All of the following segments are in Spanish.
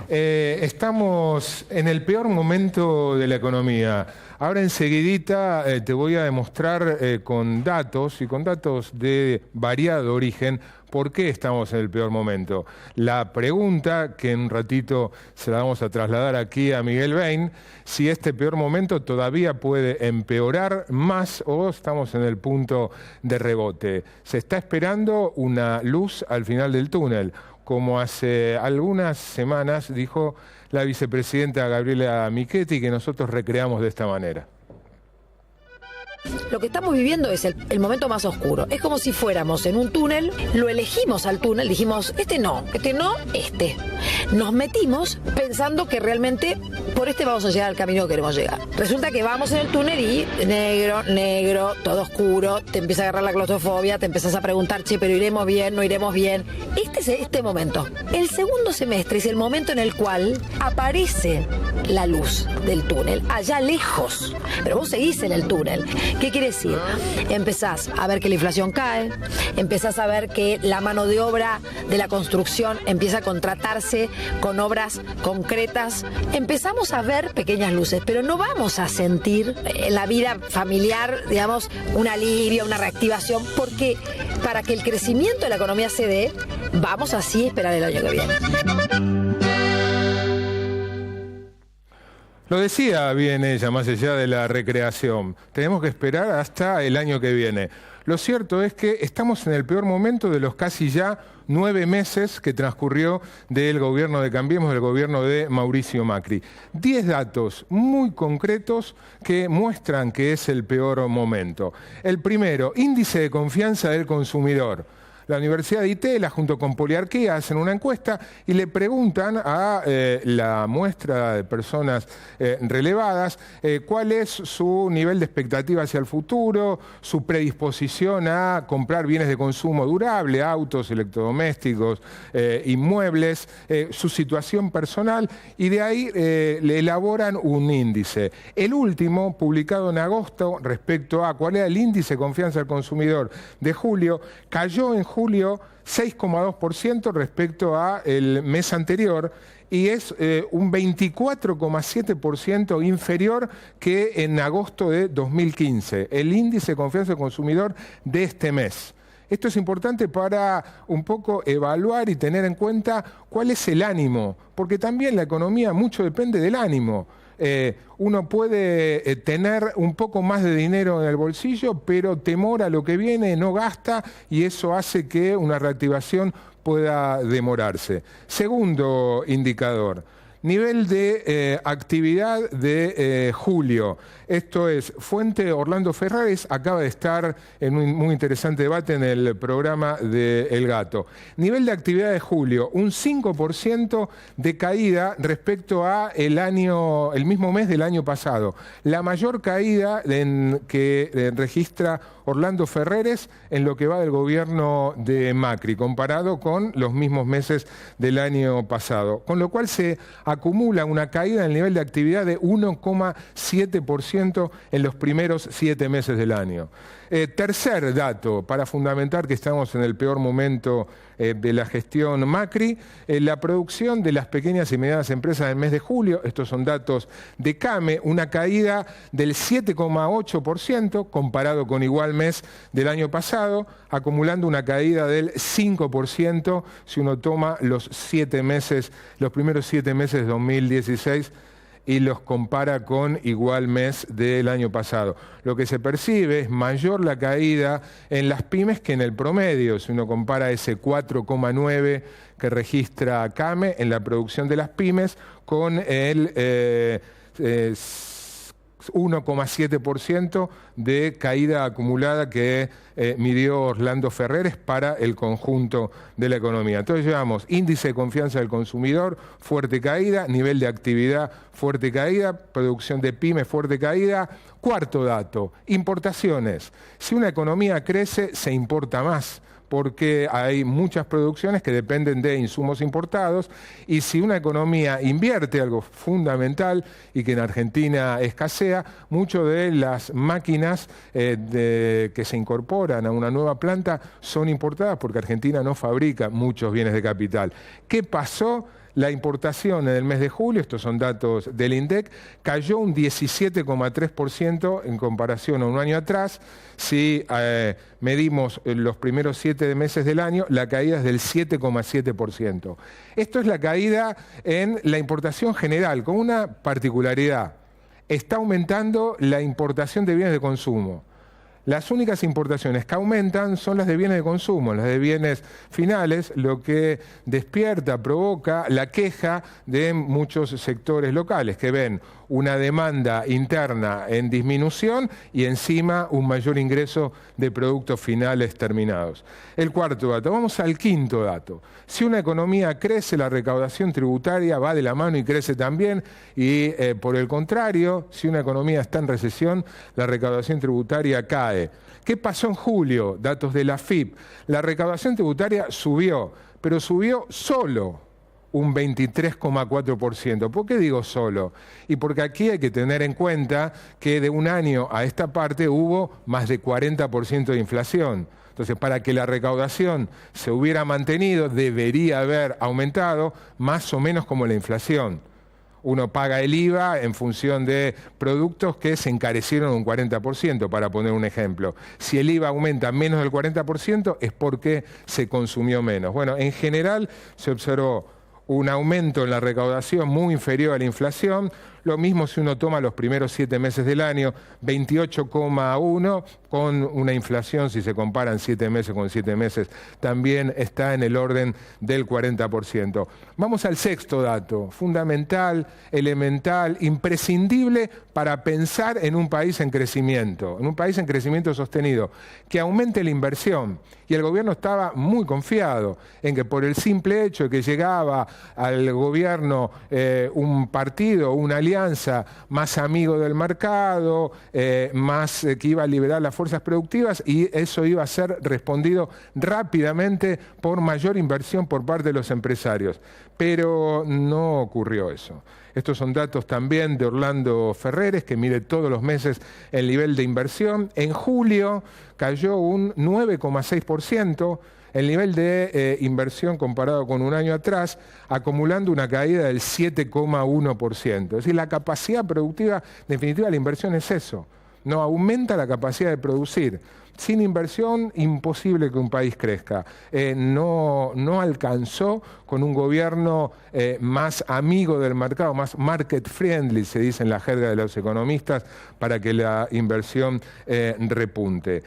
Estamos en el peor momento de la economía. Ahora enseguidita te voy a demostrar con datos y con datos de variado origen por qué estamos en el peor momento. La pregunta, que en un ratito se la vamos a trasladar aquí a Miguel Bain, si este peor momento todavía puede empeorar más o estamos en el punto de rebote. Se está esperando una luz al final del túnel, como hace algunas semanas dijo la vicepresidenta Gabriela Michetti, que nosotros recreamos de esta manera. Lo que estamos viviendo es el momento más oscuro. Es como si fuéramos en un túnel, lo elegimos al túnel, dijimos, este no, este. Nos metimos pensando que realmente por este vamos a llegar al camino que queremos llegar. Resulta que vamos en el túnel y negro, todo oscuro, te empieza a agarrar la claustrofobia, te empiezas a preguntar, che, pero iremos bien, no iremos bien. Este es este momento. El segundo semestre es el momento en el cual aparece la luz del túnel, allá lejos, pero vos seguís en el túnel. ¿Qué quiere decir? Empezás a ver que la inflación cae, empezás a ver que la mano de obra de la construcción empieza a contratarse con obras concretas. Empezamos a ver pequeñas luces, pero no vamos a sentir en la vida familiar, digamos, un alivio, una reactivación, porque para que el crecimiento de la economía se dé, vamos así a esperar el año que viene. Lo decía bien ella, más allá de la recreación. Tenemos que esperar hasta el año que viene. Lo cierto es que estamos en el peor momento de los casi ya 9 meses que transcurrió del gobierno de Cambiemos, del gobierno de Mauricio Macri. 10 datos muy concretos que muestran que es el peor momento. El primero, índice de confianza del consumidor. La Universidad de Itela, junto con Poliarquía, hacen una encuesta y le preguntan a la muestra de personas relevadas cuál es su nivel de expectativa hacia el futuro, su predisposición a comprar bienes de consumo durable, autos, electrodomésticos, inmuebles, su situación personal, y de ahí le elaboran un índice. El último, publicado en agosto, respecto a cuál era el índice de confianza del consumidor de julio, cayó en julio 6,2% respecto al mes anterior y es un 24,7% inferior que en agosto de 2015, el índice de confianza del consumidor de este mes. Esto es importante para un poco evaluar y tener en cuenta cuál es el ánimo, porque también la economía mucho depende del ánimo. Uno puede tener un poco más de dinero en el bolsillo, pero temor a lo que viene, no gasta, y eso hace que una reactivación pueda demorarse. Segundo indicador, nivel de actividad de julio. Esto es, fuente Orlando Ferrares, acaba de estar en un muy interesante debate en el programa de El Gato. Nivel de actividad de julio, un 5% de caída respecto a el mismo mes del año pasado. La mayor caída que registra Orlando Ferrares en lo que va del gobierno de Macri, comparado con los mismos meses del año pasado. Con lo cual se acumula una caída en el nivel de actividad de 1,7% en los primeros 7 meses del año. Tercer dato, para fundamentar que estamos en el peor momento de la gestión Macri, la producción de las pequeñas y medianas empresas en el mes de julio, estos son datos de CAME, una caída del 7,8% comparado con igual mes del año pasado, acumulando una caída del 5% si uno toma los primeros 7 meses de 2016 y los compara con igual mes del año pasado. Lo que se percibe es mayor la caída en las pymes que en el promedio, si uno compara ese 4,9 que registra CAME en la producción de las pymes con el 1,7% de caída acumulada que midió Orlando Ferrares para el conjunto de la economía. Entonces llevamos índice de confianza del consumidor, fuerte caída, nivel de actividad, fuerte caída, producción de pymes, fuerte caída. Cuarto dato, importaciones. Si una economía crece, se importa más, porque hay muchas producciones que dependen de insumos importados, y si una economía invierte, algo fundamental y que en Argentina escasea, mucho de las máquinas que se incorporan a una nueva planta son importadas porque Argentina no fabrica muchos bienes de capital. ¿Qué pasó? La importación en el mes de julio, estos son datos del INDEC, cayó un 17,3% en comparación a un año atrás. Si medimos los primeros 7 meses del año, la caída es del 7,7%. Esto es la caída en la importación general, con una particularidad. Está aumentando la importación de bienes de consumo. Las únicas importaciones que aumentan son las de bienes de consumo, las de bienes finales, lo que despierta, provoca la queja de muchos sectores locales que ven una demanda interna en disminución y encima un mayor ingreso de productos finales terminados. El cuarto dato, vamos al quinto dato. Si una economía crece, la recaudación tributaria va de la mano y crece también, y por el contrario, si una economía está en recesión, la recaudación tributaria cae. ¿Qué pasó en julio? Datos de la AFIP. La recaudación tributaria subió, pero subió solo un 23,4%. ¿Por qué digo solo? Y porque aquí hay que tener en cuenta que de un año a esta parte hubo más de 40% de inflación. Entonces, para que la recaudación se hubiera mantenido, debería haber aumentado más o menos como la inflación. Uno paga el IVA en función de productos que se encarecieron un 40%, para poner un ejemplo. Si el IVA aumenta menos del 40%, es porque se consumió menos. Bueno, en general se observó un aumento en la recaudación muy inferior a la inflación. Lo mismo si uno toma los primeros 7 meses del año, 28,1, con una inflación, si se comparan 7 meses con 7 meses, también está en el orden del 40%. Vamos al sexto dato, fundamental, elemental, imprescindible para pensar en un país en crecimiento sostenido, que aumente la inversión. Y el gobierno estaba muy confiado en que por el simple hecho de que llegaba al gobierno un partido, una alianza más amigo del mercado, más que iba a liberar las fuerzas productivas, y eso iba a ser respondido rápidamente por mayor inversión por parte de los empresarios. Pero no ocurrió eso. Estos son datos también de Orlando Ferreres, que mide todos los meses el nivel de inversión. En julio cayó un 9,6%. El nivel de inversión comparado con un año atrás, acumulando una caída del 7,1%. Es decir, la capacidad productiva, en definitiva, la inversión es eso. No aumenta la capacidad de producir. Sin inversión, imposible que un país crezca. No alcanzó con un gobierno más amigo del mercado, más market friendly, se dice en la jerga de los economistas, para que la inversión repunte.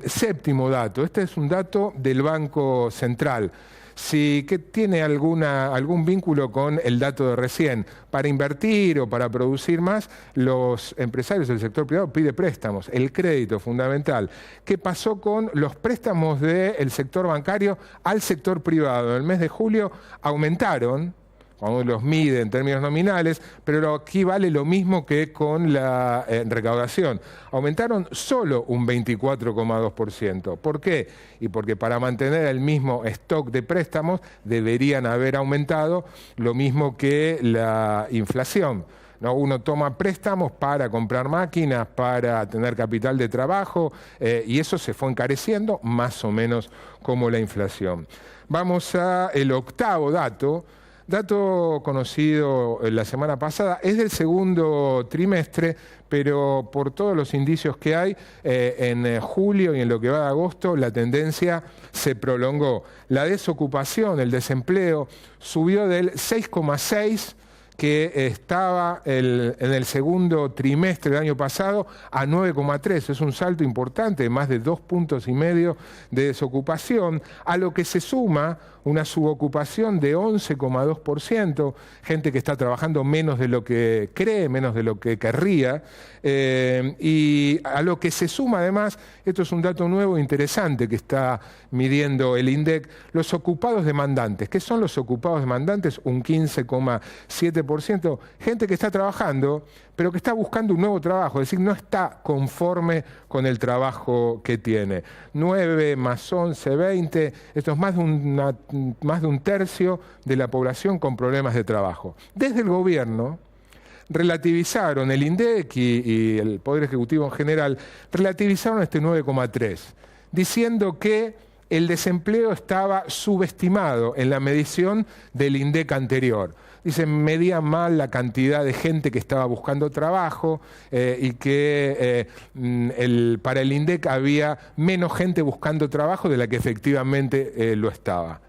Séptimo dato, este es un dato del Banco Central. Que tiene algún vínculo con el dato de recién. Para invertir o para producir más, los empresarios del sector privado piden préstamos, el crédito fundamental. ¿Qué pasó con los préstamos del sector bancario al sector privado? En el mes de julio aumentaron, cuando los mide en términos nominales, pero aquí vale lo mismo que con la recaudación. Aumentaron solo un 24,2%. ¿Por qué? Y porque para mantener el mismo stock de préstamos deberían haber aumentado lo mismo que la inflación. ¿No? Uno toma préstamos para comprar máquinas, para tener capital de trabajo, y eso se fue encareciendo más o menos como la inflación. Vamos al octavo dato. Dato conocido la semana pasada, es del segundo trimestre, pero por todos los indicios que hay, en julio y en lo que va de agosto, la tendencia se prolongó. La desocupación, el desempleo, subió del 6,6% que estaba en el segundo trimestre del año pasado a 9,3%. Es un salto importante, más de 2,5 puntos de desocupación, a lo que se suma una subocupación de 11,2%, gente que está trabajando menos de lo que cree, menos de lo que querría, y a lo que se suma además, esto es un dato nuevo e interesante que está midiendo el INDEC, los ocupados demandantes. ¿Qué son los ocupados demandantes? Un 15,7%, gente que está trabajando, pero que está buscando un nuevo trabajo, es decir, no está conforme con el trabajo que tiene. 9 más 11, 20, esto es más de un tercio de la población con problemas de trabajo. Desde el gobierno relativizaron, el INDEC y el Poder Ejecutivo en general, relativizaron este 9,3, diciendo que el desempleo estaba subestimado en la medición del INDEC anterior. Dicen, medía mal la cantidad de gente que estaba buscando trabajo y que para el INDEC había menos gente buscando trabajo de la que efectivamente lo estaba.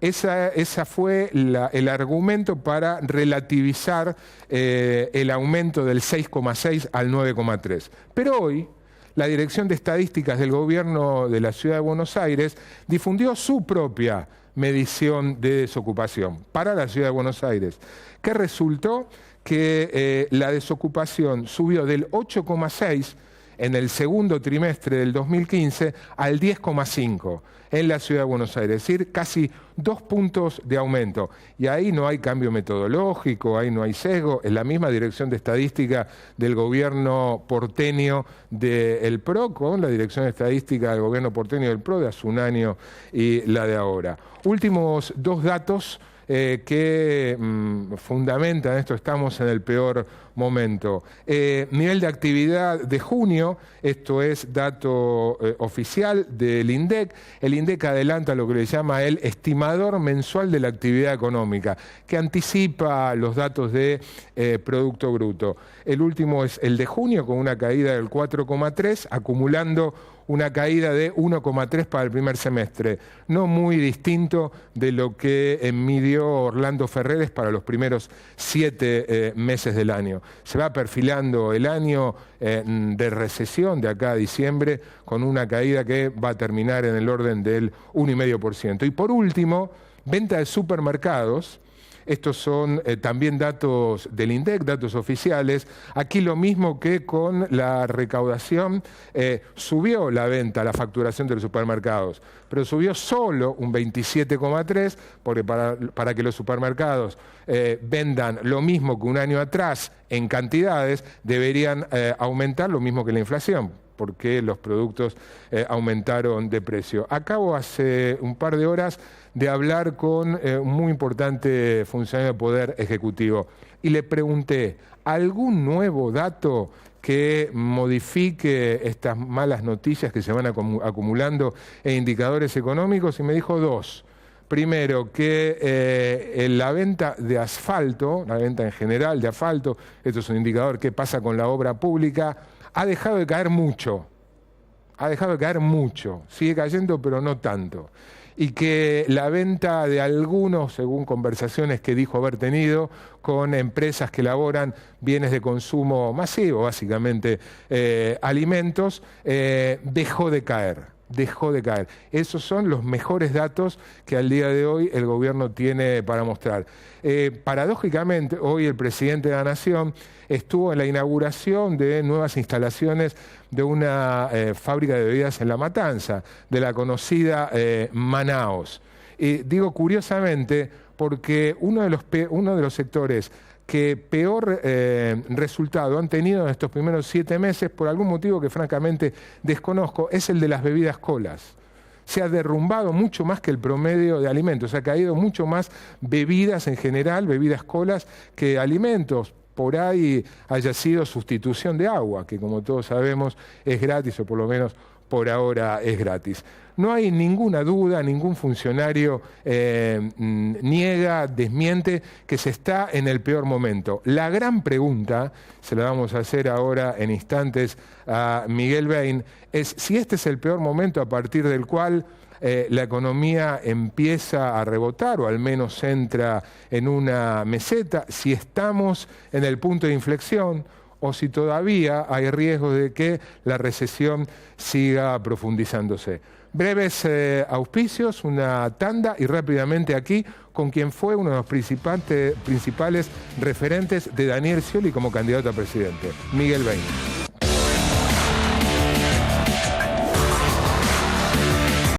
Esa fue el argumento para relativizar el aumento del 6,6 al 9,3. Pero hoy, la Dirección de Estadísticas del Gobierno de la Ciudad de Buenos Aires difundió su propia medición de desocupación para la Ciudad de Buenos Aires, que resultó que la desocupación subió del 8,6 en el segundo trimestre del 2015 al 10,5 en la Ciudad de Buenos Aires, es decir, casi 2 puntos de aumento. Y ahí no hay cambio metodológico, ahí no hay sesgo, es la misma Dirección de Estadística del Gobierno porteño del PRO con la Dirección de Estadística del Gobierno porteño del PRO de hace un año y la de ahora. Últimos 2 datos que fundamentan esto, estamos en el peor momento. Nivel de actividad de junio, esto es dato oficial del INDEC. El INDEC adelanta lo que le llama el estimador mensual de la actividad económica, que anticipa los datos de Producto Bruto. El último es el de junio, con una caída del 4,3, acumulando una caída de 1,3 para el primer semestre, no muy distinto de lo que midió Orlando Ferreres para los primeros 7 meses del año. Se va perfilando el año de recesión de acá a diciembre con una caída que va a terminar en el orden del 1,5%. Y por último, venta de supermercados. Estos son también datos del INDEC, datos oficiales. Aquí lo mismo que con la recaudación, subió la venta, la facturación de los supermercados, pero subió solo un 27,3, porque para que los supermercados vendan lo mismo que un año atrás en cantidades, deberían aumentar lo mismo que la inflación, porque los productos aumentaron de precio. Acabo hace un par de horas de hablar con un muy importante funcionario del Poder Ejecutivo y le pregunté, ¿algún nuevo dato que modifique estas malas noticias que se van acumulando en indicadores económicos? Y me dijo 2. Primero, que la venta de asfalto, la venta en general de asfalto, esto es un indicador que pasa con la obra pública, ha dejado de caer mucho. Ha dejado de caer mucho. Sigue cayendo, pero no tanto. Y que la venta de algunos, según conversaciones que dijo haber tenido con empresas que elaboran bienes de consumo masivo, básicamente alimentos, dejó de caer. Dejó de caer. Esos son los mejores datos que al día de hoy el gobierno tiene para mostrar. Paradójicamente, hoy el presidente de la Nación estuvo en la inauguración de nuevas instalaciones de una fábrica de bebidas en La Matanza, de la conocida Manaos. Digo curiosamente porque uno de los sectores que peor resultado han tenido en estos primeros 7 meses, por algún motivo que francamente desconozco, es el de las bebidas colas. Se ha derrumbado mucho más que el promedio de alimentos, ha caído mucho más bebidas en general, bebidas colas, que alimentos. Por ahí haya sido sustitución de agua, que como todos sabemos es gratis, o por lo menos por ahora es gratis. No hay ninguna duda, ningún funcionario niega, desmiente que se está en el peor momento. La gran pregunta, se la vamos a hacer ahora en instantes a Miguel Bain, es si este es el peor momento a partir del cual la economía empieza a rebotar o al menos entra en una meseta, si estamos en el punto de inflexión o si todavía hay riesgo de que la recesión siga profundizándose. Breves auspicios, una tanda y rápidamente aquí con quien fue uno de los principales referentes de Daniel Scioli como candidato a presidente, Miguel Bain.